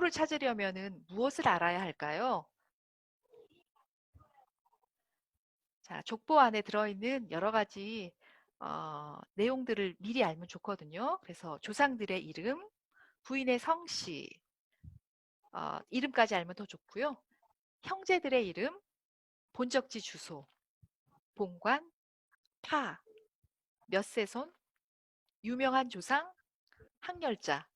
족보를 찾으려면은 무엇을 알아야 할까요? 자, 족보 안에 들어있는 여러 가지 내용들을 미리 알면 좋거든요. 그래서 조상들의 이름, 부인의 성씨, 이름까지 알면 더 좋고요. 형제들의 이름, 본적지 주소, 본관, 파, 몇 세손, 유명한 조상, 학렬자.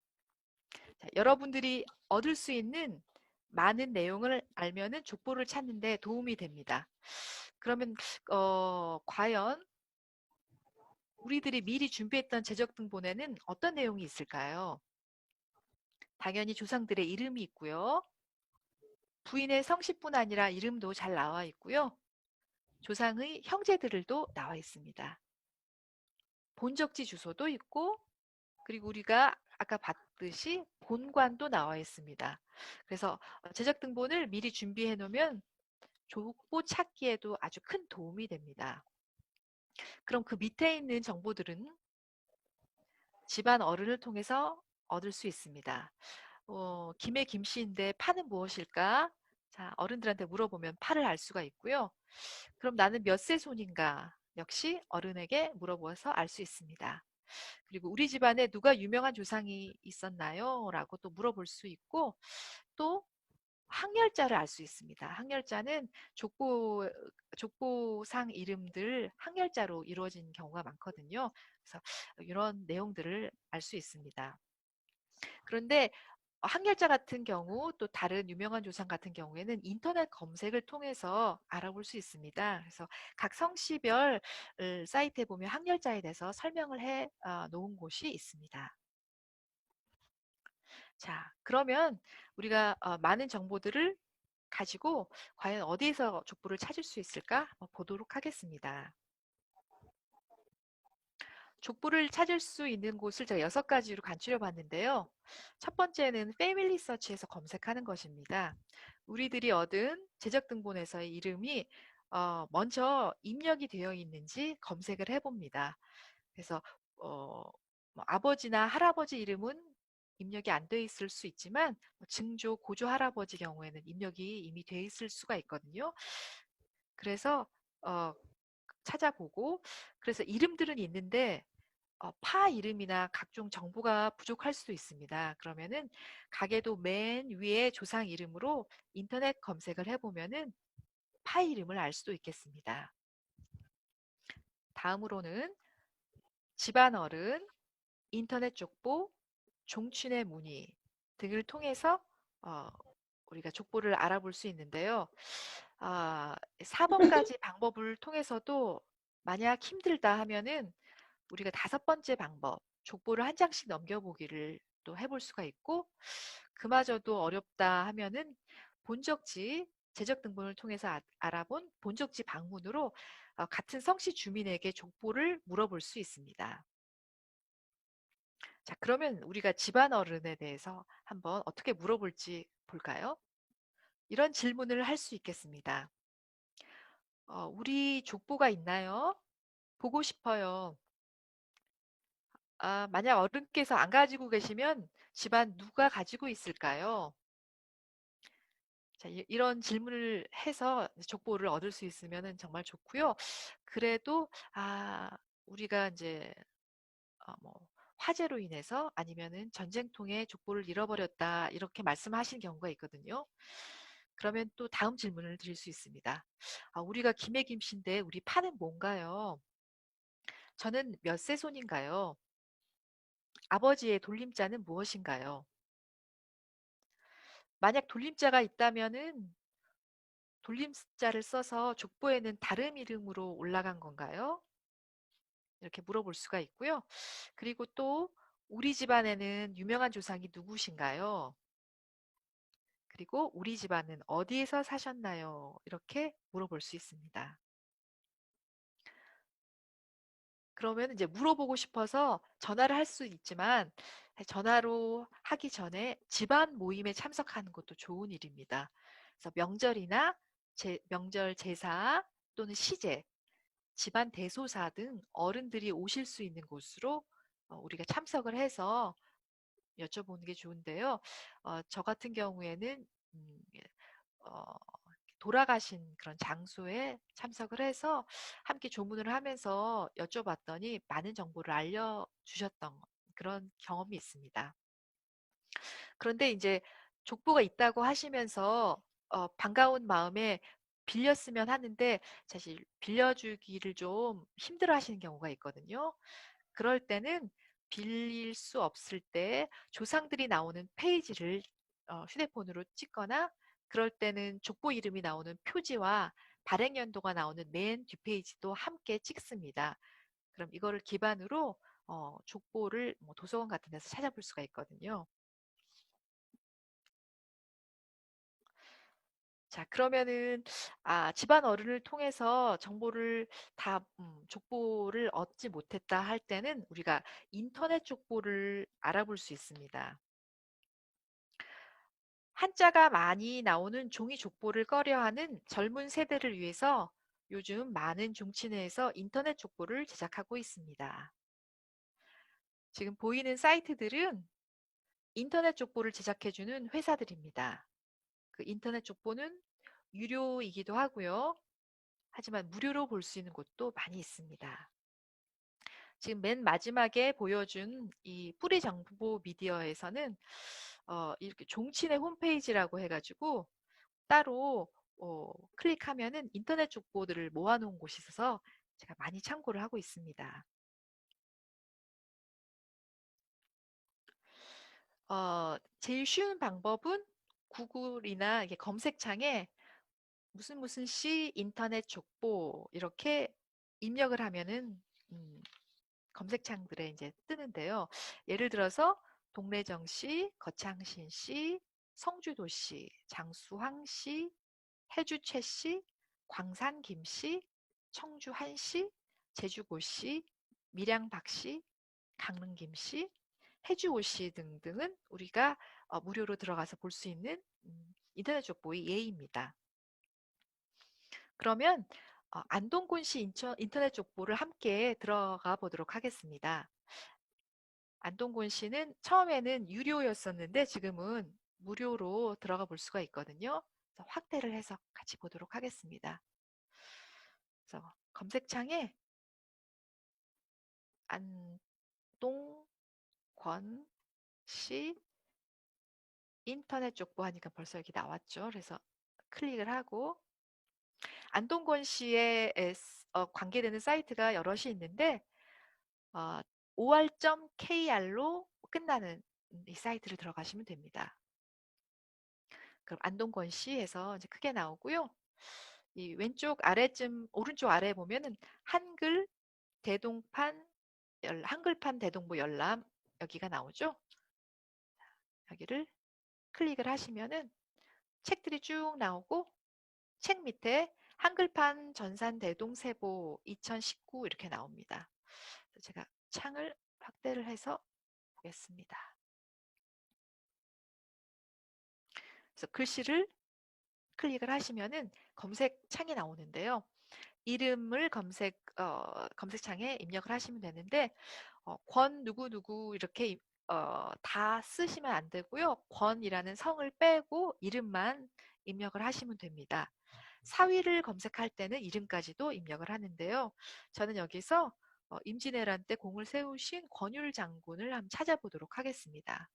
자, 여러분들이 얻을 수 있는 많은 내용을 알면은 족보를 찾는 데 도움이 됩니다. 그러면 과연 우리들이 미리 준비했던 재적 등본에는 어떤 내용이 있을까요? 당연히 조상들의 이름이 있고요. 부인의 성씨뿐 아니라 이름도 잘 나와 있고요. 조상의 형제들도 나와 있습니다. 본적지 주소도 있고, 그리고 우리가 아까 봤듯이 본관도 나와 있습니다. 그래서 제작 등본을 미리 준비해 놓으면 족보 찾기에도 아주 큰 도움이 됩니다. 그럼 그 밑에 있는 정보들은 집안 어른을 통해서 얻을 수 있습니다. 김의 김씨인데 파는 무엇일까? 자, 어른들한테 물어보면 파를 알 수가 있고요. 그럼 나는 몇 세 손인가? 역시 어른에게 물어보아서 알 수 있습니다. 그리고 우리 집안에 누가 유명한 조상이 있었나요? 라고 또 물어볼 수 있고, 또 항렬자를 알 수 있습니다. 항렬자는 족보상 이름들 항렬자로 이루어진 경우가 많거든요. 그래서 이런 내용들을 알 수 있습니다. 그런데 항렬자 같은 경우 또 다른 유명한 조상 같은 경우에는 인터넷 검색을 통해서 알아볼 수 있습니다. 그래서 각 성씨별 사이트에 보면 항렬자에 대해서 설명을 해 놓은 곳이 있습니다. 자, 그러면 우리가 많은 정보들을 가지고 과연 어디에서 족보를 찾을 수 있을까 한번 보도록 하겠습니다. 족보를 찾을 수 있는 곳을 제가 6가지로 간추려 봤는데요. 첫 번째는 패밀리 서치에서 검색하는 것입니다. 우리들이 얻은 제적 등본에서의 이름이 먼저 입력이 되어 있는지 검색을 해봅니다. 그래서 뭐 아버지나 할아버지 이름은 입력이 안 돼 있을 수 있지만 증조, 고조 할아버지 경우에는 입력이 이미 돼 있을 수가 있거든요. 그래서 어, 찾아보고 그래서 이름들은 있는데 파 이름이나 각종 정보가 부족할 수도 있습니다. 그러면은 가게도 맨 위에 조상 이름으로 인터넷 검색을 해보면은 파 이름을 알 수도 있겠습니다. 다음으로는 집안 어른, 인터넷 족보, 종친의 문의 등을 통해서 어, 우리가 족보를 알아볼 수 있는데요. 4번까지 방법을 통해서도 만약 힘들다 하면은 우리가 5번째 방법, 족보를 한 장씩 넘겨보기를 또 해볼 수가 있고, 그마저도 어렵다 하면은 본적지, 재적 등본을 통해서 알아본 본적지 방문으로 같은 성씨 주민에게 족보를 물어볼 수 있습니다. 자, 그러면 우리가 집안 어른에 대해서 한번 어떻게 물어볼지 볼까요? 이런 질문을 할 수 있겠습니다. 우리 족보가 있나요? 보고 싶어요. 만약 어른께서 안 가지고 계시면 집안 누가 가지고 있을까요? 자, 이런 질문을 해서 족보를 얻을 수 있으면 정말 좋고요. 그래도 우리가 이제 뭐 화재로 인해서 아니면은 전쟁통에 족보를 잃어버렸다 이렇게 말씀하신 경우가 있거든요. 그러면 또 다음 질문을 드릴 수 있습니다. 우리가 김해 김씨인데 우리 파는 뭔가요? 저는 몇 세 손인가요? 아버지의 돌림자는 무엇인가요? 만약 돌림자가 있다면은 돌림자를 써서 족보에는 다른 이름으로 올라간 건가요? 이렇게 물어볼 수가 있고요. 그리고 또 우리 집안에는 유명한 조상이 누구신가요? 그리고 우리 집안은 어디에서 사셨나요? 이렇게 물어볼 수 있습니다. 그러면 이제 물어보고 싶어서 전화를 할 수 있지만 전화로 하기 전에 집안 모임에 참석하는 것도 좋은 일입니다. 그래서 명절이나 명절 제사 또는 시제, 집안 대소사 등 어른들이 오실 수 있는 곳으로 우리가 참석을 해서 여쭤보는 게 좋은데요. 저 같은 경우에는 예, 어, 돌아가신 그런 장소에 참석을 해서 함께 조문을 하면서 여쭤봤더니 많은 정보를 알려주셨던 그런 경험이 있습니다. 그런데 이제 족보가 있다고 하시면서 반가운 마음에 빌렸으면 하는데 사실 빌려주기를 좀 힘들어 하시는 경우가 있거든요. 그럴 때는 빌릴 수 없을 때 조상들이 나오는 페이지를 휴대폰으로 찍거나 그럴 때는 족보 이름이 나오는 표지와 발행 연도가 나오는 맨 뒷페이지도 함께 찍습니다. 그럼 이거를 기반으로 족보를 뭐 도서관 같은 데서 찾아볼 수가 있거든요. 자, 그러면은, 집안 어른을 통해서 정보를 다, 족보를 얻지 못했다 할 때는 우리가 인터넷 족보를 알아볼 수 있습니다. 한자가 많이 나오는 종이 족보를 꺼려하는 젊은 세대를 위해서 요즘 많은 종친회에서 인터넷 족보를 제작하고 있습니다. 지금 보이는 사이트들은 인터넷 족보를 제작해주는 회사들입니다. 그 인터넷 족보는 유료이기도 하고요. 하지만 무료로 볼 수 있는 곳도 많이 있습니다. 지금 맨 마지막에 보여준 이 뿌리 정보 미디어에서는 이렇게 종친의 홈페이지라고 해가지고 따로 클릭하면은 인터넷 족보들을 모아놓은 곳이 있어서 제가 많이 참고를 하고 있습니다. 제일 쉬운 방법은 구글이나 이게 검색창에 무슨 무슨 시 인터넷 족보 이렇게 입력을 하면은 음, 검색창들에 이제 뜨는데요. 예를 들어서 동래정시, 거창신시, 성주도시, 장수황시, 해주최시, 광산김씨, 청주한시, 제주고시, 밀양박시, 강릉김씨, 해주오시 등등은 우리가 무료로 들어가서 볼 수 있는 인터넷 족보의 예입니다. 그러면 안동군시 인터넷 족보를 함께 들어가 보도록 하겠습니다. 안동군시는 처음에는 유료였었는데 지금은 무료로 들어가 볼 수가 있거든요. 그래서 확대를 해서 같이 보도록 하겠습니다. 그래서 검색창에 안동권시 인터넷 족보 하니까 벌써 여기 나왔죠. 그래서 클릭을 하고 안동권시에 관계되는 사이트가 여럿이 있는데 어, or.kr로 끝나는 이 사이트를 들어가시면 됩니다. 그럼 안동권시에서 이제 크게 나오고요. 이 왼쪽 아래쯤 오른쪽 아래에 보면은 한글 대동판 한글판 대동부 열람 여기가 나오죠. 여기를 클릭을 하시면은 책들이 쭉 나오고 책 밑에 한글판 전산 대동세보 2019 이렇게 나옵니다. 제가 창을 확대를 해서 보겠습니다. 그래서 글씨를 클릭을 하시면은 검색창이 나오는데요. 이름을 검색창에 입력을 하시면 되는데 권 누구누구 이렇게 다 쓰시면 안 되고요. 권이라는 성을 빼고 이름만 입력을 하시면 됩니다. 사위를 검색할 때는 이름까지도 입력을 하는데요. 저는 여기서 임진왜란 때 공을 세우신 권율 장군을 한번 찾아보도록 하겠습니다.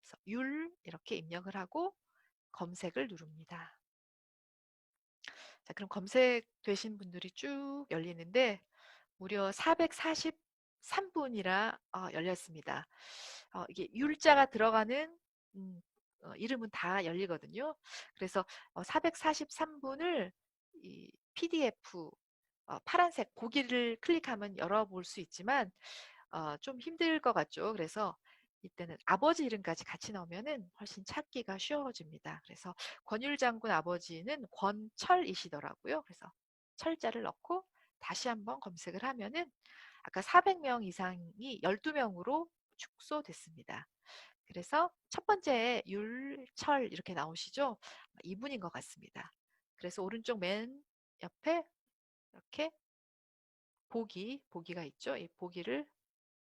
그래서 율 이렇게 입력을 하고 검색을 누릅니다. 자, 그럼 검색되신 분들이 쭉 열리는데 무려 443분이라 열렸습니다. 이게 율자가 들어가는 이름은 다 열리거든요. 그래서 443분을 이 PDF 파란색 고기를 클릭하면 열어볼 수 있지만 좀 힘들 것 같죠. 그래서 이때는 아버지 이름까지 같이 넣으면은 훨씬 찾기가 쉬워집니다. 그래서 권율 장군 아버지는 권철이시더라고요. 그래서 철자를 넣고 다시 한번 검색을 하면은 아까 400명 이상이 12명으로 축소됐습니다. 그래서 첫 번째 율철 이렇게 나오시죠? 이분인 것 같습니다. 그래서 오른쪽 맨 옆에 이렇게 보기가 있죠? 이 보기를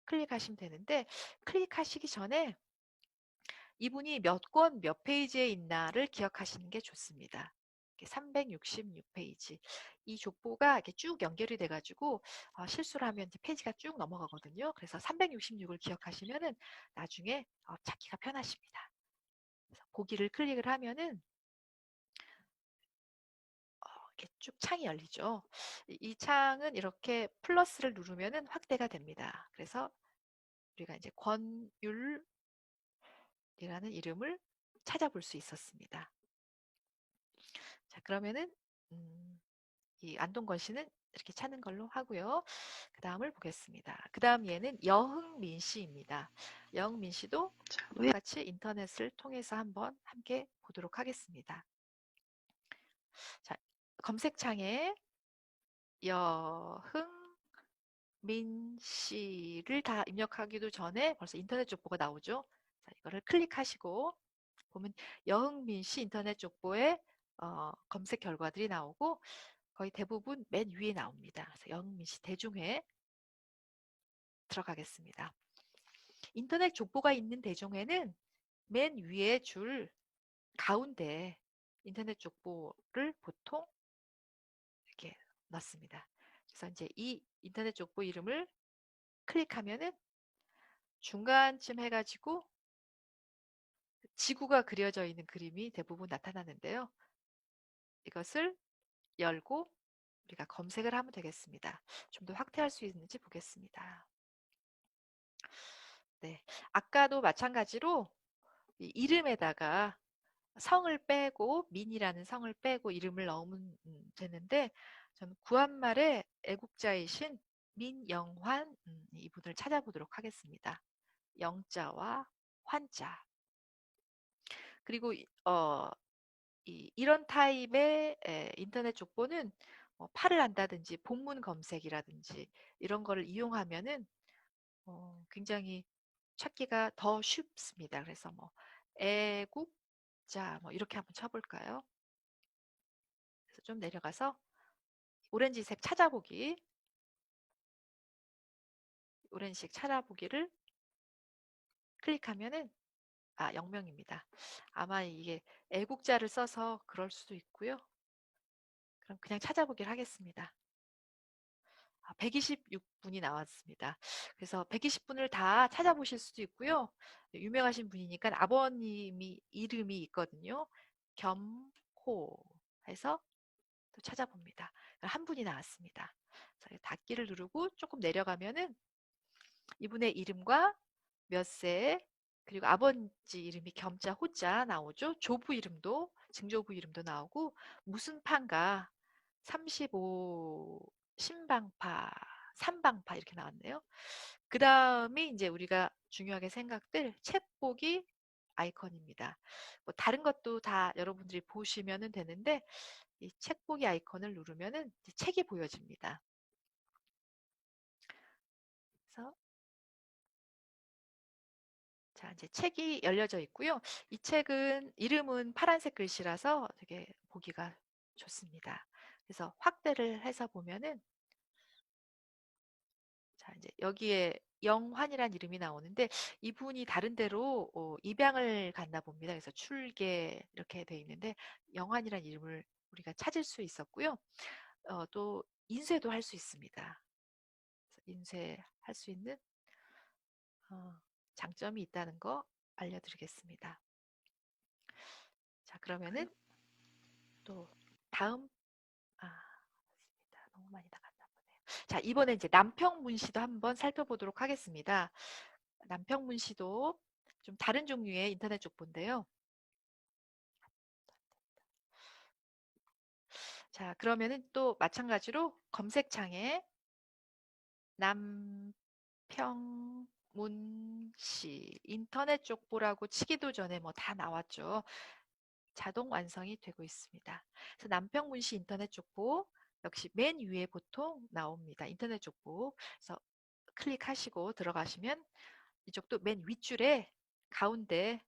클릭하시면 되는데 클릭하시기 전에 이분이 몇 권 몇 페이지에 있나를 기억하시는 게 좋습니다. 366페이지. 이 족보가 이렇게 쭉 연결이 돼가지고 실수를 하면 이제 페이지가 쭉 넘어가거든요. 그래서 366을 기억하시면은 나중에 찾기가 편하십니다. 그래서 보기를 클릭을 하면은 이렇게 쭉 창이 열리죠. 이 창은 이렇게 플러스를 누르면은 확대가 됩니다. 그래서 우리가 이제 권율이라는 이름을 찾아볼 수 있었습니다. 자, 그러면은 이 안동건 씨는 이렇게 찾는 걸로 하고요. 그 다음을 보겠습니다. 그 다음 얘는 여흥민 씨입니다. 여흥민 씨도 똑같이 인터넷을 통해서 한번 함께 보도록 하겠습니다. 자, 검색창에 여흥민 씨를 다 입력하기도 전에 벌써 인터넷 족보가 나오죠. 자, 이거를 클릭하시고 보면 여흥민 씨 인터넷 족보에 검색 결과들이 나오고 거의 대부분 맨 위에 나옵니다. 그래서 여흥민 씨 대중회 들어가겠습니다. 인터넷 족보가 있는 대중회는 맨 위에 줄 가운데 인터넷 족보를 보통 이렇게 넣습니다. 그래서 이제 이 인터넷 족보 이름을 클릭하면은 중간쯤 해가지고 지구가 그려져 있는 그림이 대부분 나타나는데요. 이것을 열고 우리가 검색을 하면 되겠습니다. 좀 더 확대할 수 있는지 보겠습니다. 네, 아까도 마찬가지로 이 이름에다가 성을 빼고 민이라는 성을 빼고 이름을 넣으면 되는데 저는 구한말의 애국자이신 민영환 이분을 찾아보도록 하겠습니다. 영자와 환자. 그리고 이런 타입의 인터넷 족보는 팔을 한다든지 본문 검색이라든지 이런 거를 이용하면은 굉장히 찾기가 더 쉽습니다. 그래서 뭐 애국자 뭐 이렇게 한번 쳐볼까요? 그래서 좀 내려가서 오렌지색 찾아보기, 오렌지색 찾아보기를 클릭하면은 영명입니다. 아마 이게 애국자를 써서 그럴 수도 있고요. 그럼 그냥 찾아보기를 하겠습니다. 126분이 나왔습니다. 그래서 120분을 다 찾아보실 수도 있고요. 유명하신 분이니까 아버님이 이름이 있거든요. 겸호 해서 또 찾아봅니다. 한 분이 나왔습니다. 닫기를 누르고 조금 내려가면은 이분의 이름과 몇 세, 그리고 아버지 이름이 겸자 호자 나오죠. 조부 이름도 증조부 이름도 나오고 무슨 판가 35 신방파 3방파 이렇게 나왔네요. 그 다음에 이제 우리가 중요하게 생각될 책보기 아이콘입니다. 뭐 다른 것도 다 여러분들이 보시면 되는데 이 책보기 아이콘을 누르면은 책이 보여집니다. 그래서 자, 이제 책이 열려져 있고요. 이 책은 이름은 파란색 글씨라서 되게 보기가 좋습니다. 그래서 확대를 해서 보면은 자, 이제 여기에 영환이라는 이름이 나오는데 이분이 다른 데로 입양을 갔나 봅니다. 그래서 출계 이렇게 돼 있는데 영환이라는 이름을 우리가 찾을 수 있었고요. 또 인쇄도 할 수 있습니다. 인쇄할 수 있는 장점이 있다는 거 알려드리겠습니다. 자, 그러면은 또 다음 맞습니다. 너무 많이 나갔나 보네요. 자, 이번에 이제 남평문 씨도 한번 살펴보도록 하겠습니다. 남평문 씨도 좀 다른 종류의 인터넷 족보인데요. 자, 그러면은 또 마찬가지로 검색창에 남평문 씨 인터넷 족보라고 치기도 전에 뭐 다 나왔죠. 자동 완성이 되고 있습니다. 그래서 남평문 씨 인터넷 족보 역시 맨 위에 보통 나옵니다. 인터넷 족보. 그래서 클릭하시고 들어가시면 이쪽도 맨 윗줄에 가운데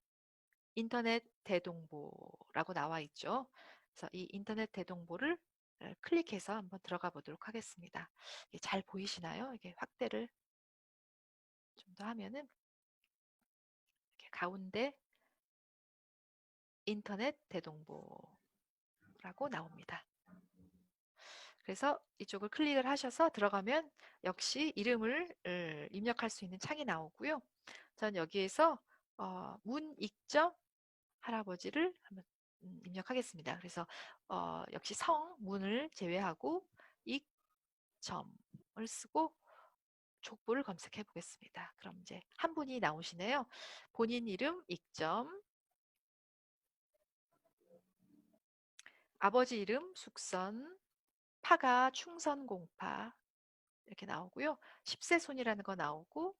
인터넷 대동보라고 나와 있죠. 그래서 이 인터넷 대동보를 클릭해서 한번 들어가 보도록 하겠습니다. 이게 잘 보이시나요? 이게 확대를 좀 더 하면은 이렇게 가운데 인터넷 대동보라고 나옵니다. 그래서 이쪽을 클릭을 하셔서 들어가면 역시 이름을 입력할 수 있는 창이 나오고요. 전 여기에서 문익점 할아버지를 한번 입력하겠습니다. 그래서 역시 성, 문을 제외하고 익점을 쓰고 족보를 검색해 보겠습니다. 그럼 이제 한 분이 나오시네요. 본인 이름 익점, 아버지 이름 숙선, 파가 충선공파 이렇게 나오고요. 10세 손이라는 거 나오고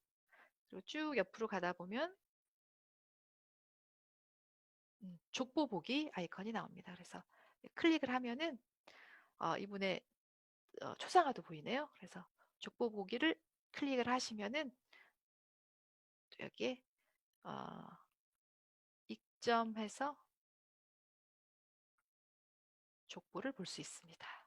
그리고 쭉 옆으로 가다 보면 족보 보기 아이콘이 나옵니다. 그래서 클릭을 하면은 이분의 초상화도 보이네요. 그래서 족보 보기를 클릭을 하시면은 또 여기에 어, 익점해서 족보를 볼 수 있습니다.